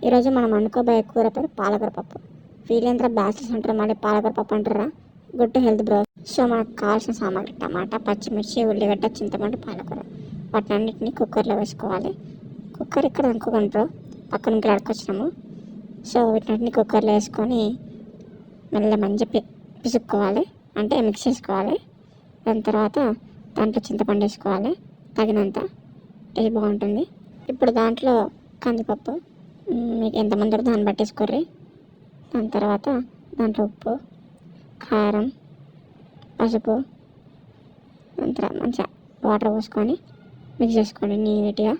ఈరోజు మనం వండుకోబోయే కూర పేరు పాలకూర పప్పు. వీళ్ళంతా బ్యాచిలర్స్ అంటారు, మళ్ళీ పాలకూర పప్పు అంటారా? Good to health bro. So మనకు కావాల్సిన సామాగ్రి టమాటా, పచ్చిమిర్చి, ఉల్లిగడ్డ, చింతపండు, పాలకూర. వాటినన్నింటినీ కుక్కర్లో వేసుకోవాలి. కుక్కర్ ఇక్కడ అనుకోకండి బ్రో, పక్కన నుంచి అడుకొచ్చినాము. సో వీటినన్నింటినీ కుక్కర్లో వేసుకొని మంచిగా పిసుక్కోవాలి, అంటే మిక్స్ చేసుకోవాలి. దాని తర్వాత దాంట్లో చింతపండు వేసుకోవాలి తగినంత, ఇది బాగుంటుంది. ఇప్పుడు దాంట్లో కందిపప్పు, మీకు ఎంతమంది దాన్ని పట్టేసుకోర్రి. దాని తర్వాత దాంట్లో ఉప్పు, కారం, పసుపు, అంతా మంచిగా వాటర్ పోసుకొని మిక్స్ చేసుకోండి నీట్గా.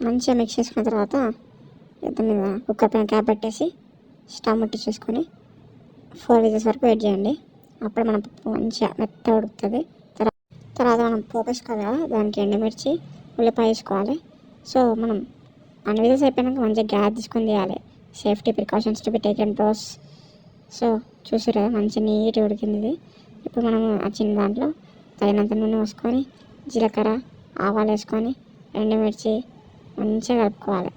మంచిగా మిక్స్ చేసుకున్న తర్వాత దాని మీద కుక్కర్ పైన క్యాప్ పెట్టేసి స్టవ్ ముట్టించేసుకొని 4 విజిల్స్ వరకు వెయిట్ చేయండి. అప్పుడు మన పప్పు మంచిగా మెత్తగా ఉడుకుతుంది. తర్వాత మనం పోపు వేసుకోవాలి కదా, దానికి ఎండుమిర్చి, ఉల్లిపాయ వేసుకోవాలి. సో మనం అన్ని విజిల్స్ అయిపోయినాక మంచిగా గ్యాస్ తీసుకొని తీయాలి. Safety precautions to be taken bros. So చూసారు కదా, మంచి నీట్గా ఉడికింది ఇది. ఇప్పుడు మనము ఆ చిన్న దాంట్లో తగినంత నూనె పోసుకొని జీలకర్ర, ఆవాలు వేసుకొని ఎండుమిర్చి మంచిగా కలుపుకోవాలి.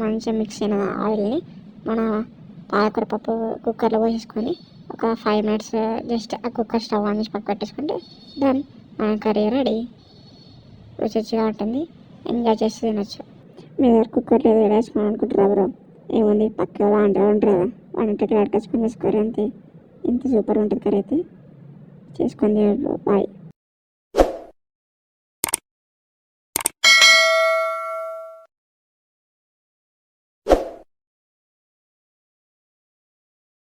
మంచిగా మిక్స్ అయిన ఆయిల్ని మన పాలకూర పప్పు కుక్కర్లో పోసేసుకొని ఒక 5 minutes జస్ట్ ఆ కుక్కర్ స్టవ్ ఆన్ చేసి పక్క పెట్టేసుకుంటే దెన్ మన కర్రీ రెడీ. రుచిగా ఉంటుంది, ఎంజాయ్ చేసి తినొచ్చు. మీ దగ్గర కుక్కర్లో ఏదో వేసుకోవాలి అనుకుంటారా బ్రో? ఏముంది, పక్క లాంటి ఉంటారు కదా, వాటికి అడకచ్చుకొని వేసుకోరు అంతే. ఇంత సూపర్ ఉంటుంది కర్రీ అయితే. చేసుకొని తినరు. బాయ్.